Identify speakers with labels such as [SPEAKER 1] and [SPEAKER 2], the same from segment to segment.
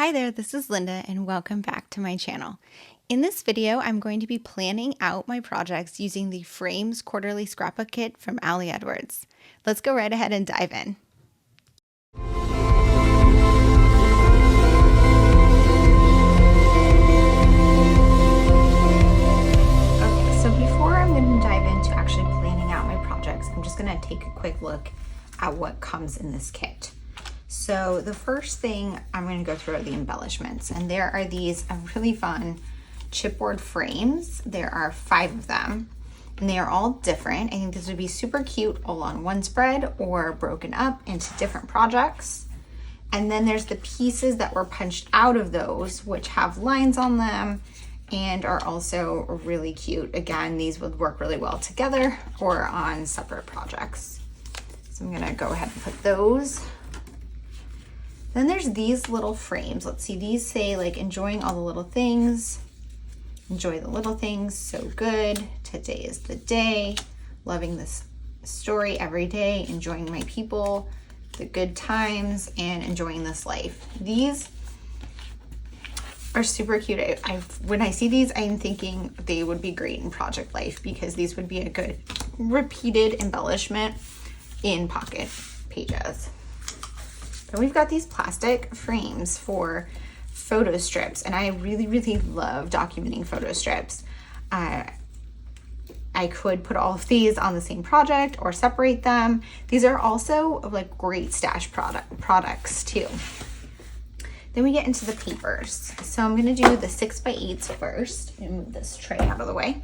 [SPEAKER 1] Hi there, this is Linda and welcome back to my channel. In this video, I'm going to be planning out my projects using the Frames Quarterly Scrapbook Kit from Ali Edwards. Let's go right ahead and dive in. Okay, so before I'm going to dive into actually planning out my projects, I'm just going to take a quick look at what comes in this kit. So the first thing I'm going to go through are the embellishments, and there are these really fun chipboard frames. There are 5 of them, and they are all different. I think this would be super cute all on one spread or broken up into different projects. And then there's the pieces that were punched out of those, which have lines on them and are also really cute. Again, these would work really well together or on separate projects. So I'm going to go ahead and put those. Then there's these little frames. Let's see, these say like enjoying all the little things, enjoy the little things, so good, today is the day, loving this story every day, enjoying my people, the good times, and enjoying this life. These are super cute. When I see these, I'm thinking they would be great in project life because these would be a good repeated embellishment in pocket pages. Then we've got these plastic frames for photo strips, and I really love documenting photo strips. I could put all of these on the same project or separate them. These are also like great stash products too. Then we get into the papers. So I'm gonna do the 6x8s first. I'm gonna move this tray out of the way.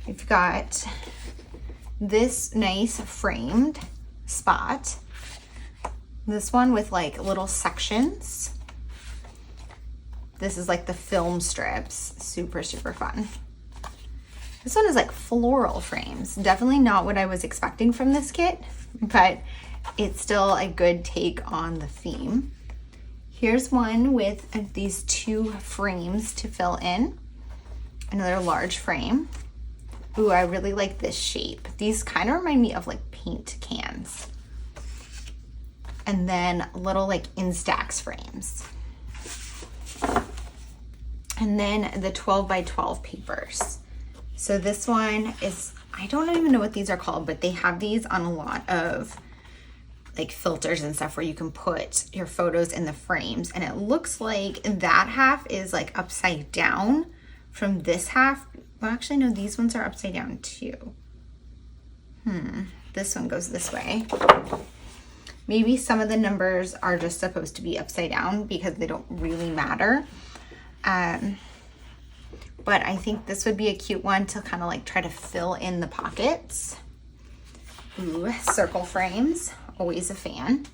[SPEAKER 1] We've got this nice framed spot. This one with like little sections. This is like the film strips. Super fun. This one is like floral frames. Definitely not what I was expecting from this kit, but it's still a good take on the theme. Here's one with these 2 frames to fill in. Another large frame. Ooh, I really like this shape. These kind of remind me of like paint cans. And then little like Instax frames. And then the 12x12 papers. So this one is, I don't even know what these are called, but they have these on a lot of like filters and stuff where you can put your photos in the frames. And it looks like that half is like upside down from this half. Well, actually, no, these ones are upside down too. This one goes this way. Maybe some of the numbers are just supposed to be upside down because they don't really matter. But I think this would be a cute one to kind of like try to fill in the pockets. Ooh, circle frames, always a fan.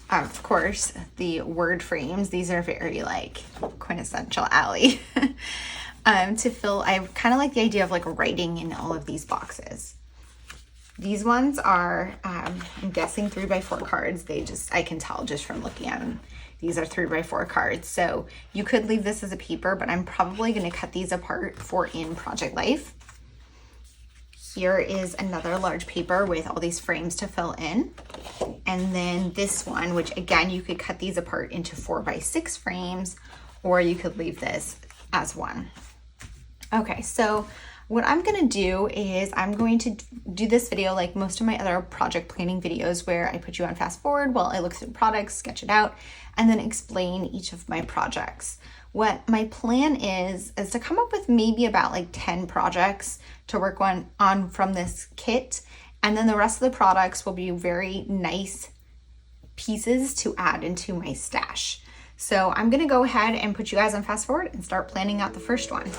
[SPEAKER 1] Of course, the word frames, these are very like quintessential Ali. To fill, I kind of like the idea of like writing in all of these boxes. These ones are, I'm guessing 3x4 cards. I can tell just from looking at them. These are 3x4 cards. So you could leave this as a paper, but I'm probably going to cut these apart for in project life. Here is another large paper with all these frames to fill in. And then this one, which again, you could cut these apart into 4x6 frames, or you could leave this as one. Okay, so what I'm gonna do is I'm going to do this video like most of my other project planning videos where I put you on fast forward while I look through products, sketch it out, and then explain each of my projects. What my plan is to come up with maybe about like 10 projects to work on from this kit, and then the rest of the products will be very nice pieces to add into my stash. So I'm gonna go ahead and put you guys on fast forward and start planning out the first one.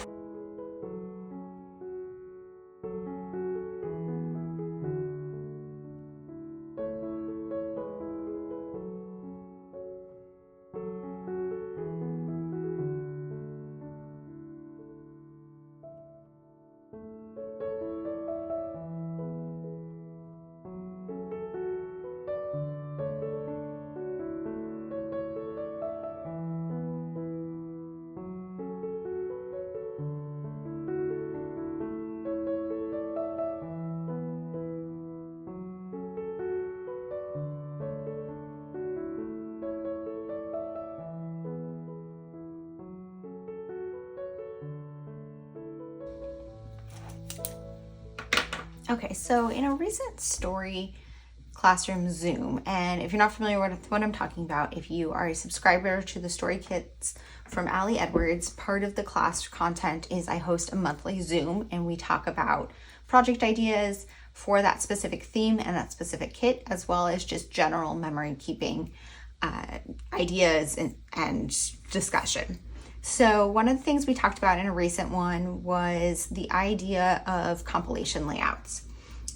[SPEAKER 1] Okay, so in a recent story classroom Zoom, and if you're not familiar with what I'm talking about, if you are a subscriber to the story kits from Allie Edwards, part of the class content is I host a monthly Zoom and we talk about project ideas for that specific theme and that specific kit, as well as just general memory keeping ideas and discussion. So one of the things we talked about in a recent one was the idea of compilation layouts.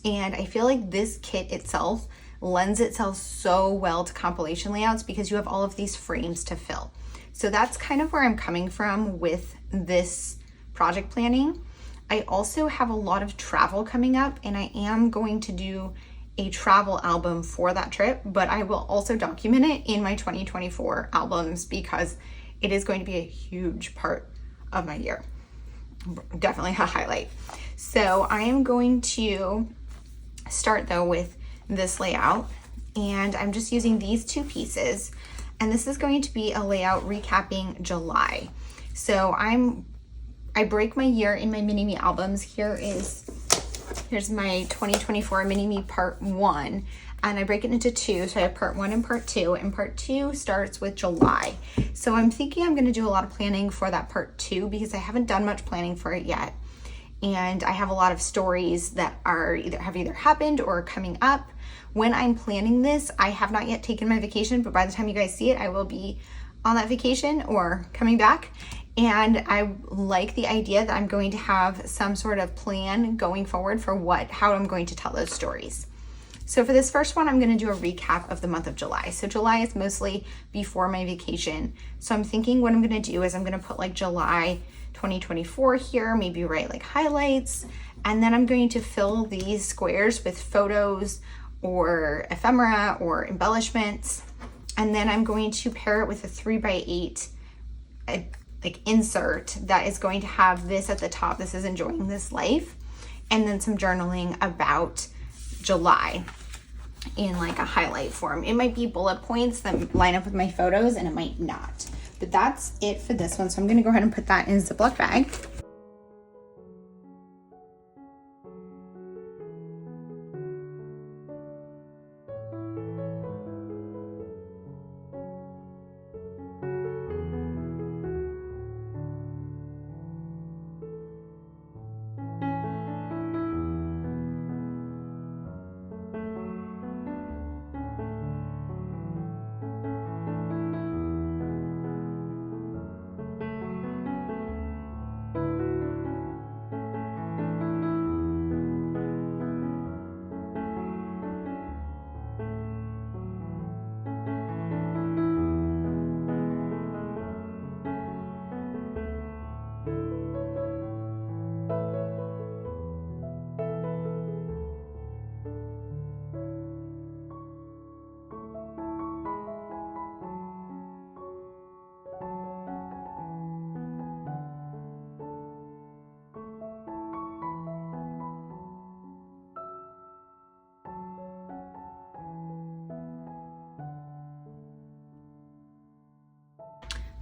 [SPEAKER 1] And I feel like this kit itself lends itself so well to compilation layouts because you have all of these frames to fill. So that's kind of where I'm coming from with this project planning. I also have a lot of travel coming up, and I am going to do a travel album for that trip, but I will also document it in my 2024 albums because it is going to be a huge part of my year. Definitely a highlight. So I am going to start though with this layout, and I'm just using these two pieces, and this is going to be a layout recapping July. So I break my year in my mini-me albums. Here's my 2024 mini-me part 1, and I break it into 2. So I have part 1 and part 2, and part 2 starts with July. So I'm thinking I'm going to do a lot of planning for that part 2 because I haven't done much planning for it yet. And I have a lot of stories that have either happened or are coming up. When I'm planning this, I have not yet taken my vacation, but by the time you guys see it, I will be on that vacation or coming back. And I like the idea that I'm going to have some sort of plan going forward for how I'm going to tell those stories. So for this first one, I'm going to do a recap of the month of July. So July is mostly before my vacation. So I'm thinking what I'm going to do is I'm going to put like July 2024 here, maybe write like highlights, and then I'm going to fill these squares with photos or ephemera or embellishments, and then I'm going to pair it with a 3x8 like insert that is going to have this at the top. This is enjoying this life, and then some journaling about July in like a highlight form. It might be bullet points that line up with my photos, and it might not. But that's it for this one. So I'm going to go ahead and put that in a Ziploc bag.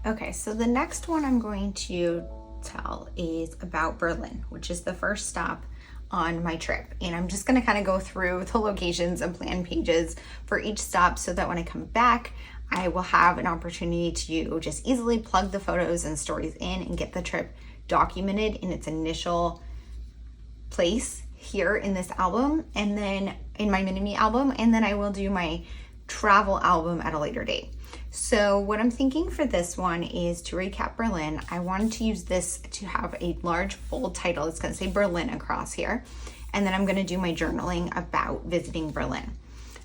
[SPEAKER 1] Okay, so the next one I'm going to tell is about Berlin, which is the first stop on my trip. And I'm just gonna kind of go through the locations and plan pages for each stop so that when I come back, I will have an opportunity to just easily plug the photos and stories in and get the trip documented in its initial place here in this album, and then in my mini-me album, and then I will do my travel album at a later date. So what I'm thinking for this one is to recap Berlin. I wanted to use this to have a large bold title. It's going to say Berlin across here. And then I'm going to do my journaling about visiting Berlin.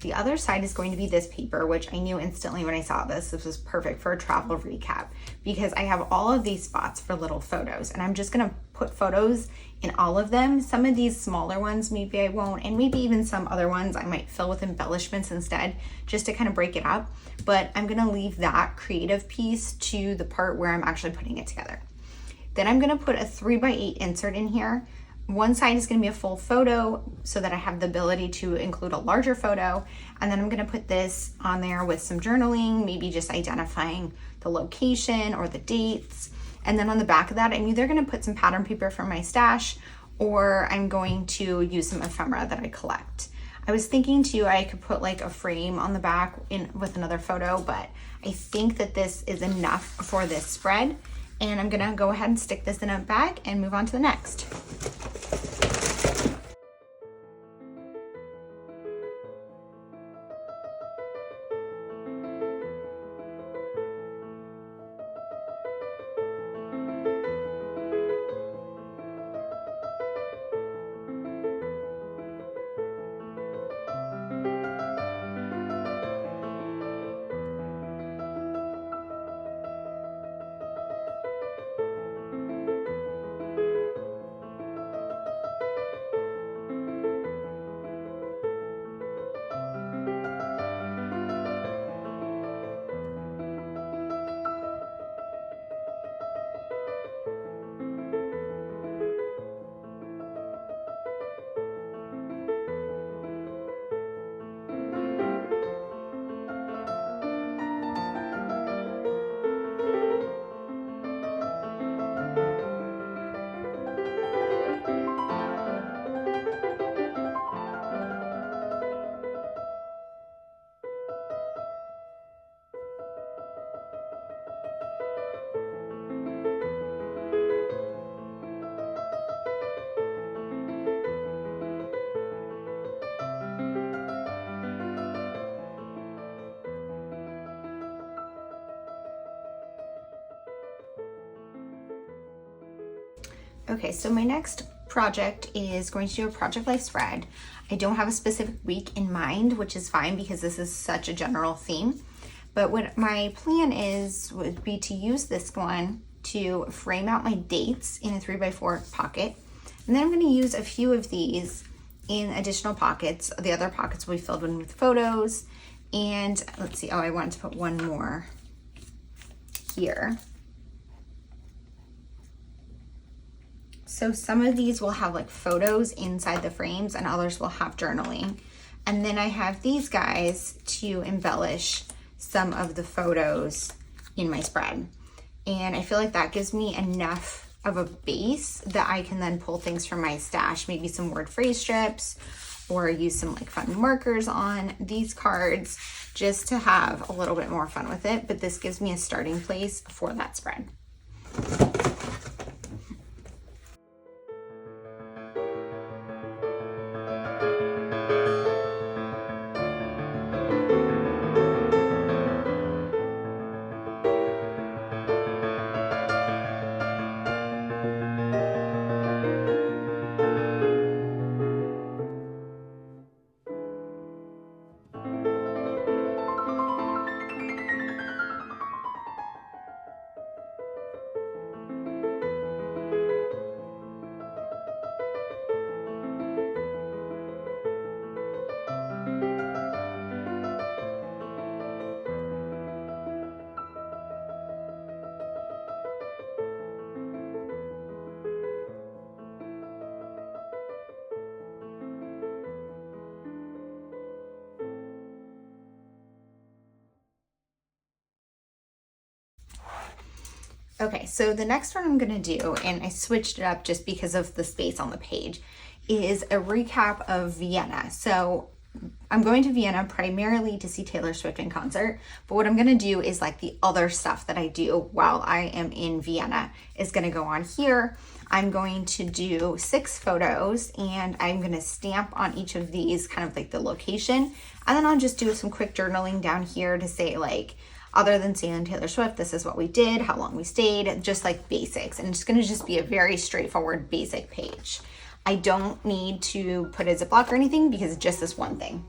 [SPEAKER 1] The other side is going to be this paper, which I knew instantly when I saw this was perfect for a travel recap because I have all of these spots for little photos, and I'm just going to put photos in all of them. Some of these smaller ones, maybe I won't, and maybe even some other ones I might fill with embellishments instead, just to kind of break it up. But I'm going to leave that creative piece to the part where I'm actually putting it together. Then I'm going to put a 3x8 insert in here. One side is going to be a full photo so that I have the ability to include a larger photo. And then I'm going to put this on there with some journaling, maybe just identifying the location or the dates. And then on the back of that, I'm either going to put some pattern paper from my stash, or I'm going to use some ephemera that I collect. I was thinking too, I could put like a frame on the back with another photo, but I think that this is enough for this spread. And I'm gonna go ahead and stick this in a bag and move on to the next. Okay, so my next project is going to do a project life spread. I don't have a specific week in mind, which is fine because this is such a general theme. But what my plan would be to use this one to frame out my dates in a 3x4 pocket. And then I'm going to use a few of these in additional pockets. The other pockets will be filled in with photos. And let's see, I wanted to put one more here. So some of these will have like photos inside the frames and others will have journaling. And then I have these guys to embellish some of the photos in my spread. And I feel like that gives me enough of a base that I can then pull things from my stash, maybe some word phrase strips, or use some like fun markers on these cards just to have a little bit more fun with it. But this gives me a starting place for that spread. Okay, so the next one I'm gonna do, and I switched it up just because of the space on the page, is a recap of Vienna. So I'm going to Vienna primarily to see Taylor Swift in concert, but what I'm gonna do is like the other stuff that I do while I am in Vienna is gonna go on here. I'm going to do 6 photos and I'm gonna stamp on each of these kind of like the location. And then I'll just do some quick journaling down here to say like, other than seeing Taylor Swift, this is what we did, how long we stayed, just like basics. And it's gonna just be a very straightforward basic page. I don't need to put a Ziploc or anything because it's just this one thing.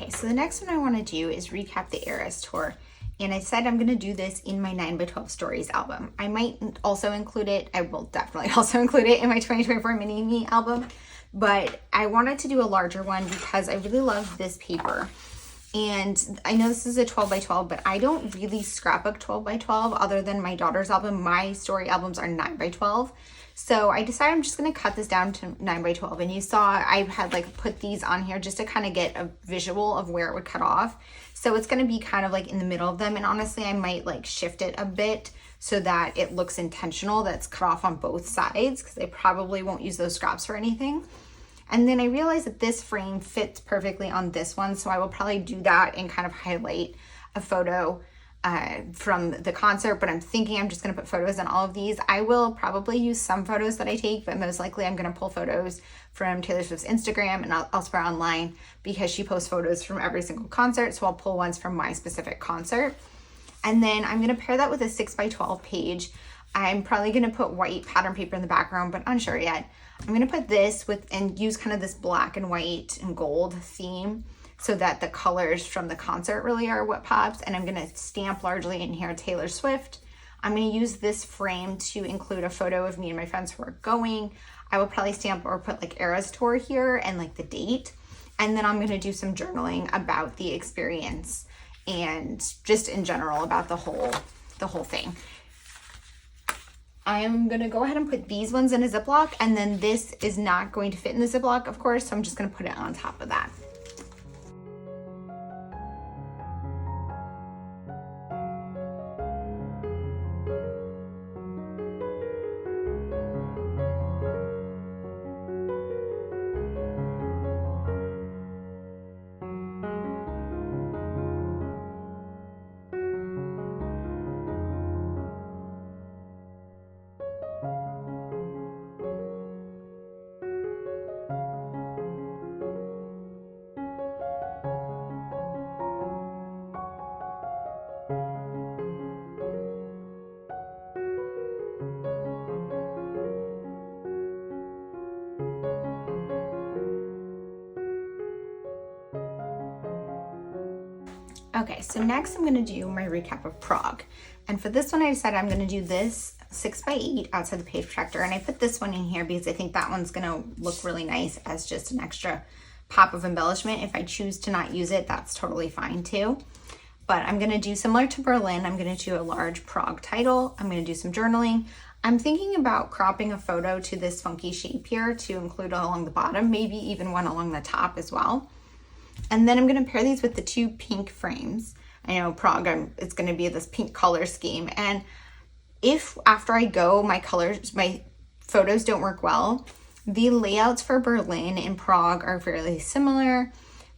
[SPEAKER 1] Okay, so the next one I want to do is recap the Eras tour. And I said I'm going to do this in my 9x12 stories album. I might also include it, I will definitely also include it in my 2024 mini me album, but I wanted to do a larger one because I really love this paper. And I know this is a 12x12, but I don't really scrapbook 12x12 other than my daughter's album. My story albums are 9x12. So I decided I'm just going to cut this down to 9x12. And you saw I had like put these on here just to kind of get a visual of where it would cut off. So it's going to be kind of like in the middle of them. And honestly, I might like shift it a bit so that it looks intentional, that's cut off on both sides, because I probably won't use those scraps for anything. And then I realized that this frame fits perfectly on this one, so I will probably do that and kind of highlight a photo from the concert, but I'm thinking I'm just gonna put photos in all of these. I will probably use some photos that I take, but most likely I'm gonna pull photos from Taylor Swift's Instagram and elsewhere online because she posts photos from every single concert, so I'll pull ones from my specific concert. And then I'm gonna pair that with a 6x12 page. I'm probably gonna put white pattern paper in the background, but unsure yet. I'm gonna put this with and use kind of this black and white and gold theme so that the colors from the concert really are what pops. And I'm gonna stamp largely in here Taylor Swift. I'm gonna use this frame to include a photo of me and my friends who are going. I will probably stamp or put like Eras Tour here and like the date. And then I'm gonna do some journaling about the experience and just in general about the whole thing. I am gonna go ahead and put these ones in a Ziploc, and then this is not going to fit in the Ziploc, of course, so I'm just gonna put it on top of that. Okay, so next I'm gonna do my recap of Prague. And for this one, I decided I'm gonna do this 6x8 outside the page protector. And I put this one in here because I think that one's gonna look really nice as just an extra pop of embellishment. If I choose to not use it, that's totally fine too. But I'm gonna do similar to Berlin. I'm gonna do a large Prague title. I'm gonna do some journaling. I'm thinking about cropping a photo to this funky shape here to include along the bottom, maybe even one along the top as well. And then I'm gonna pair these with the two pink frames. I know Prague, it's gonna be this pink color scheme. And if after I go, my photos don't work well, the layouts for Berlin and Prague are fairly similar.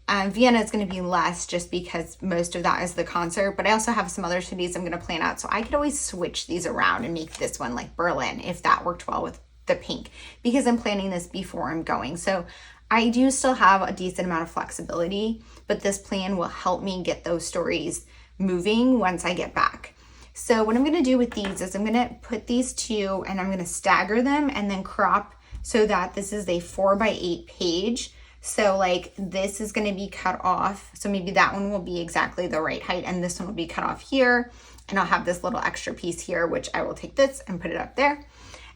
[SPEAKER 1] Vienna is gonna be less just because most of that is the concert, but I also have some other cities I'm gonna plan out. So I could always switch these around and make this one like Berlin if that worked well with the pink, because I'm planning this before I'm going. So I do still have a decent amount of flexibility, but this plan will help me get those stories moving once I get back. So what I'm gonna do with these is I'm gonna put these two and I'm gonna stagger them and then crop so that this is a 4x8 page. So like this is gonna be cut off. So maybe that one will be exactly the right height and this one will be cut off here. And I'll have this little extra piece here, which I will take this and put it up there.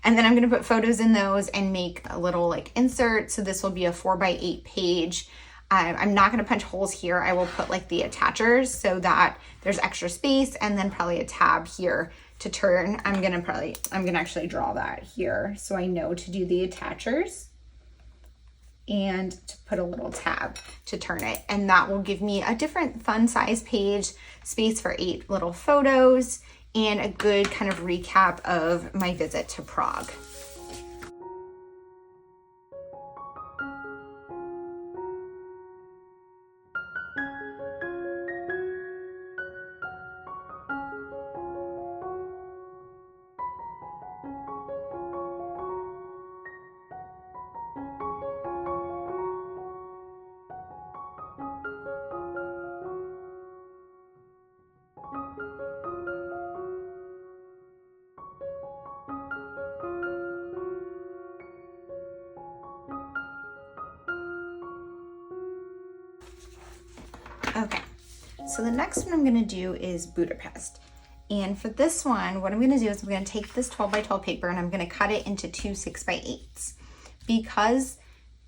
[SPEAKER 1] And then I'm gonna put photos in those and make a little like insert. So this will be a 4x8 page. I'm not gonna punch holes here. I will put like the attachers so that there's extra space, and then probably a tab here to turn. I'm gonna actually draw that here so I know to do the attachers and to put a little tab to turn it. And that will give me a different fun size page, space for 8 little photos, and a good kind of recap of my visit to Prague. Okay, so the next one I'm gonna do is Budapest. And for this one, what I'm gonna do is I'm gonna take this 12 by 12 paper and I'm gonna cut it into two 6 by 8s. Because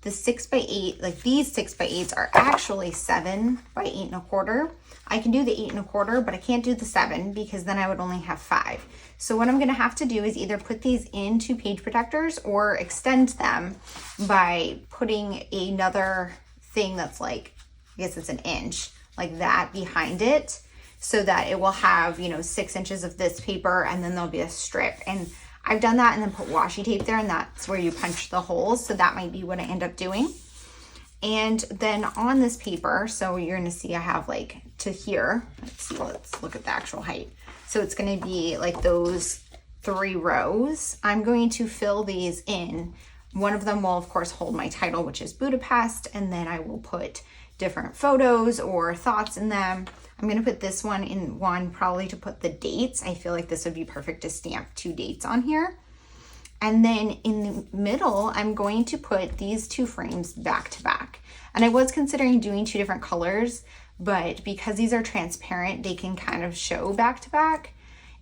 [SPEAKER 1] the 6 by 8, like these 6 by 8s are actually 7 by 8 1/4. I can do the 8 1/4, but I can't do the 7 because then I would only have 5. So what I'm gonna have to do is either put these into page protectors or extend them by putting another thing that's like, I guess it's an inch, like that behind it, so that it will have, 6 inches of this paper and then there'll be a strip. And I've done that and then put washi tape there, and that's where you punch the holes. So that might be what I end up doing. And then on this paper, so you're gonna see I have like to here. Let's look at the actual height. So it's gonna be like those 3 rows. I'm going to fill these in. One of them will of course hold my title, which is Budapest, and then I will put different photos or thoughts in them. I'm gonna put this one in one probably to put the dates. I feel like this would be perfect to stamp 2 dates on here. And then in the middle, I'm going to put these 2 frames back to back. And I was considering doing 2 different colors, but because these are transparent, they can kind of show back to back.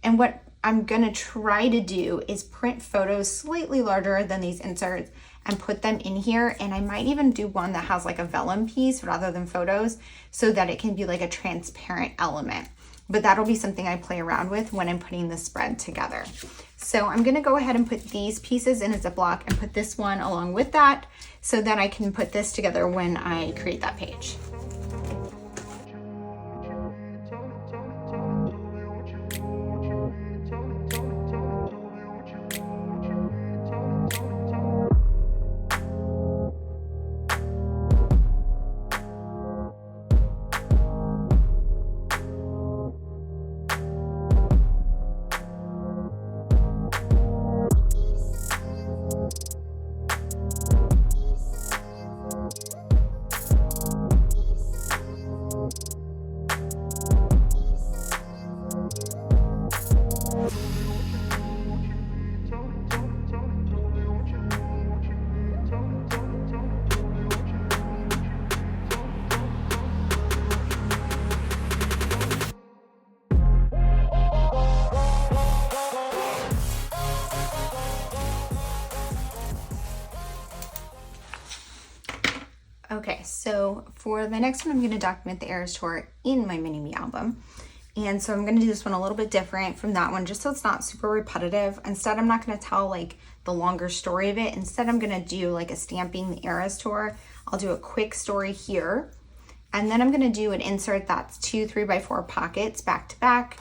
[SPEAKER 1] And what I'm gonna try to do is print photos slightly larger than these inserts and put them in here. And I might even do one that has like a vellum piece rather than photos so that it can be like a transparent element. But that'll be something I play around with when I'm putting the spread together. So I'm gonna go ahead and put these pieces in a Ziploc and put this one along with that so that I can put this together when I create that page. Okay, so for the next one, I'm gonna document the Eras Tour in my Mini Me album. And so I'm gonna do this one a little bit different from that one, just so it's not super repetitive. Instead, I'm not gonna tell like the longer story of it. Instead, I'm gonna do like a stamping the Eras Tour. I'll do a quick story here. And then I'm gonna do an insert that's 2 3x4 pockets back to back.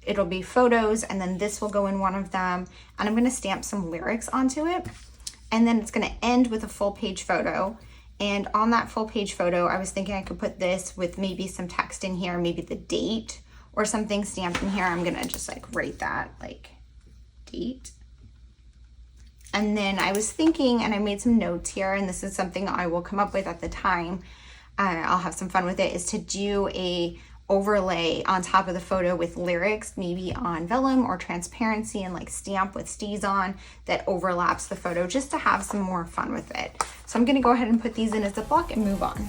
[SPEAKER 1] It'll be photos, and then this will go in one of them. And I'm gonna stamp some lyrics onto it. And then it's gonna end with a full page photo. And on that full page photo, I was thinking I could put this with maybe some text in here, maybe the date or something stamped in here. I'm gonna just like write that like date. And then I was thinking, and I made some notes here, and this is something I will come up with at the time. I'll have some fun with it, is to do a overlay on top of the photo with lyrics, maybe on vellum or transparency, and like stamp with stees on that overlaps the photo, just to have some more fun with it. So I'm gonna go ahead and put these in a Ziploc and move on.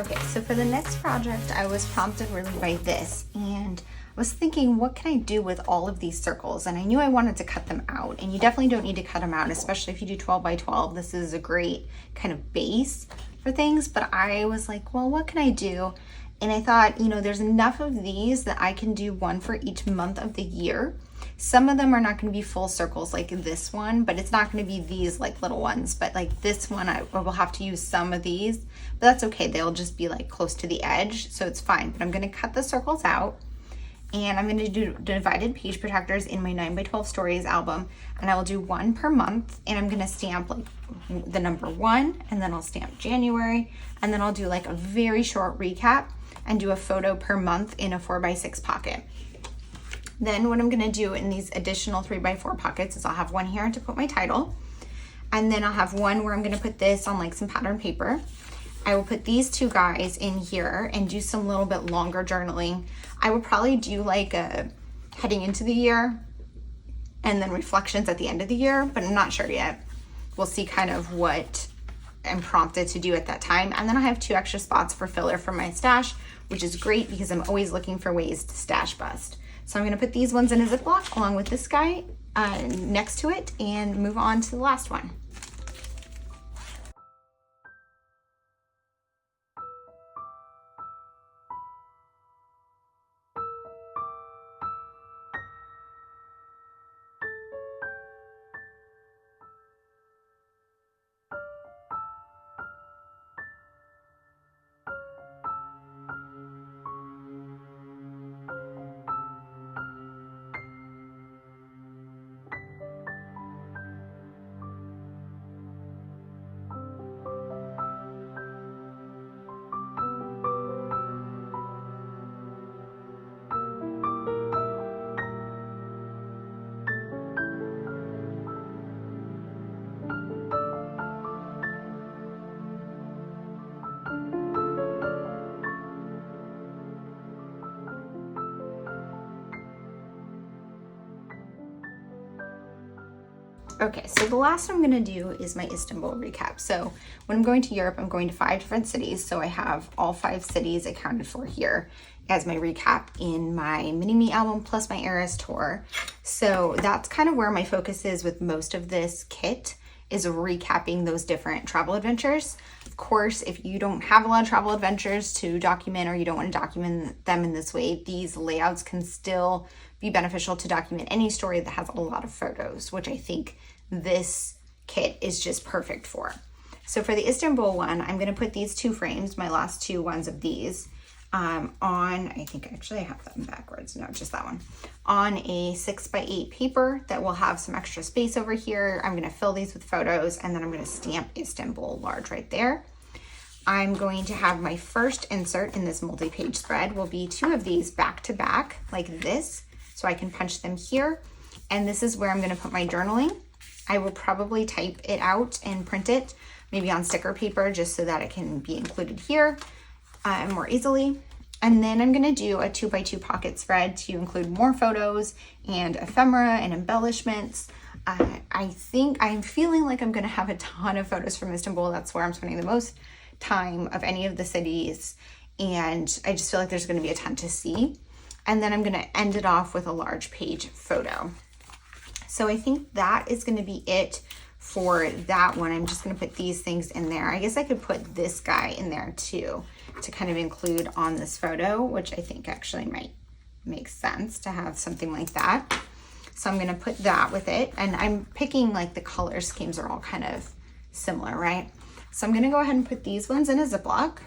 [SPEAKER 1] Okay, so for the next project, I was prompted really by this, and I was thinking, what can I do with all of these circles? And I knew I wanted to cut them out, and you definitely don't need to cut them out, especially if you do 12 by 12. This is a great kind of base for things, but I was like, well, what can I do? And I thought, you know, there's enough of these that I can do one for each month of the year. Some of them are not going to be full circles like this one, but it's not going to be these like little ones. But like this one, I will have to use some of these, but that's okay. They'll just be like close to the edge, so it's fine. But I'm going to cut the circles out, and I'm going to do divided page protectors in my 9 by 12 stories album, and I will do one per month. And I'm going to stamp like the number 1, and then I'll stamp January, and then I'll do like a very short recap and do a photo per month in a 4 by 6 pocket. Then what I'm gonna do in these additional 3 by 4 pockets is I'll have one here to put my title, and then I'll have one where I'm gonna put this on like some pattern paper. I will put these 2 guys in here and do some little bit longer journaling. I would probably do like a heading into the year and then reflections at the end of the year, but I'm not sure yet. We'll see kind of what I'm prompted to do at that time. And then I have 2 extra spots for filler for my stash, which is great because I'm always looking for ways to stash bust. So I'm going to put these ones in a Ziploc along with this guy next to it and move on to the last one. Okay, so the last I'm gonna do is my Istanbul recap. So when I'm going to Europe, I'm going to 5 different cities. So I have all 5 cities accounted for here as my recap in my Mini-Me album plus my Eras tour. So that's kind of where my focus is with most of this kit, is recapping those different travel adventures. Of course, if you don't have a lot of travel adventures to document, or you don't want to document them in this way, these layouts can still be beneficial to document any story that has a lot of photos, which I think this kit is just perfect for. So for the Istanbul one, I'm gonna put these 2 frames, my last 2 ones of these, on, I think actually I have them backwards, no, just that one, on a 6 by 8 paper that will have some extra space over here. I'm gonna fill these with photos, and then I'm gonna stamp Istanbul large right there. I'm going to have my first insert in this multi-page spread will be 2 of these back to back like this, so I can punch them here. And this is where I'm gonna put my journaling. I will probably type it out and print it, maybe on sticker paper, just so that it can be included here more easily. And then I'm gonna do a 2 by 2 pocket spread to include more photos and ephemera and embellishments. I'm feeling like I'm gonna have a ton of photos from Istanbul. That's where I'm spending the most time of any of the cities. And I just feel like there's gonna be a ton to see. And then I'm gonna end it off with a large page photo. So I think that is gonna be it for that one. I'm just gonna put these things in there. I guess I could put this guy in there too, to kind of include on this photo, which I think actually might make sense to have something like that. So I'm gonna put that with it. And I'm picking like the color schemes are all kind of similar, right? So I'm gonna go ahead and put these ones in a Ziploc.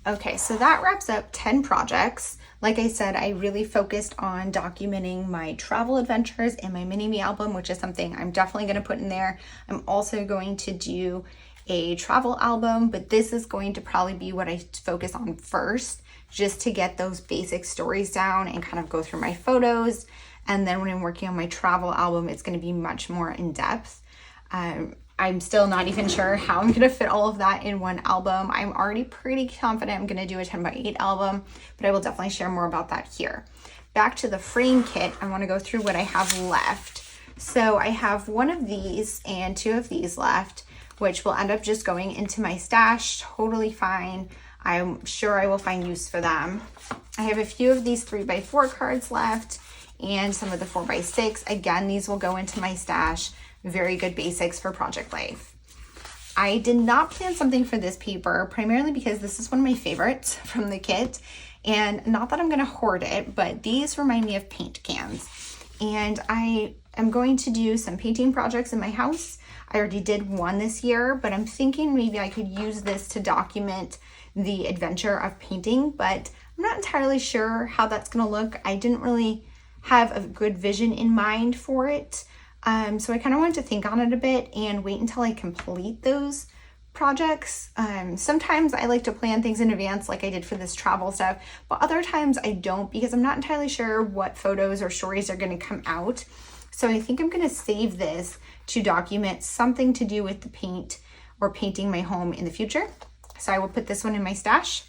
[SPEAKER 1] Okay, so that wraps up 10 projects. Like I said, I really focused on documenting my travel adventures in my Mini-Me album, which is something I'm definitely gonna put in there. I'm also going to do a travel album, but this is going to probably be what I focus on first, just to get those basic stories down and kind of go through my photos. And then when I'm working on my travel album, it's gonna be much more in depth. I'm still not even sure how I'm gonna fit all of that in one album. I'm already pretty confident I'm gonna do a 10 by 8 album, but I will definitely share more about that here. Back to the frame kit, I wanna go through what I have left. So I have one of these and 2 of these left, which will end up just going into my stash. Totally fine. I'm sure I will find use for them. I have a few of these 3x4 cards left and some of the 4x6. Again, these will go into my stash. Very good basics for project life. I did not plan something for this paper, primarily because this is one of my favorites from the kit. And not that I'm going to hoard it, but these remind me of paint cans. And I am going to do some painting projects in my house. I already did one this year, but I'm thinking maybe I could use this to document the adventure of painting, but I'm not entirely sure how that's going to look. I didn't really have a good vision in mind for it. So I kind of wanted to think on it a bit and wait until I complete those projects. Sometimes I like to plan things in advance like I did for this travel stuff, but other times I don't because I'm not entirely sure what photos or stories are going to come out. So I think I'm going to save this to document something to do with the paint or painting my home in the future. So I will put this one in my stash.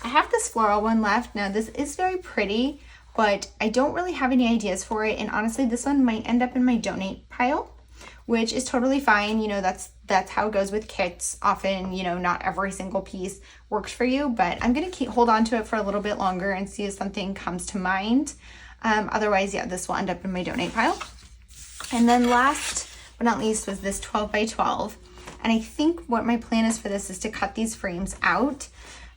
[SPEAKER 1] I have this floral one left. Now this is very pretty, but I don't really have any ideas for it. And honestly, this one might end up in my donate pile, which is totally fine. You know, that's how it goes with kits. Often, you know, not every single piece works for you, but I'm going to hold on to it for a little bit longer and see if something comes to mind. Otherwise, yeah, this will end up in my donate pile. And then last but not least was this 12x12. And I think what my plan is for this is to cut these frames out,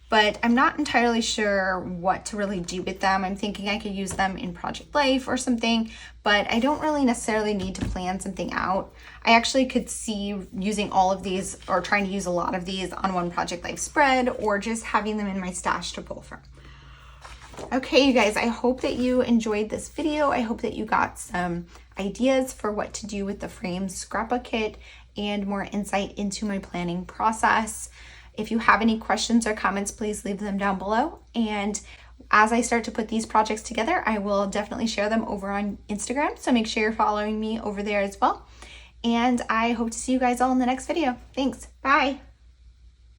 [SPEAKER 1] but I'm not entirely sure what to really do with them. I'm thinking I could use them in project life or something, but I don't really necessarily need to plan something out. I actually could see using all of these or trying to use a lot of these on one project life spread or just having them in my stash to pull from. Okay, you guys, I hope that you enjoyed this video. I hope that you got some ideas for what to do with the frames scrapbook kit and more insight into my planning process. If you have any questions or comments, please leave them down below. And as I start to put these projects together, I will definitely share them over on Instagram. So make sure you're following me over there as well. And I hope to see you guys all in the next video. Thanks. Bye.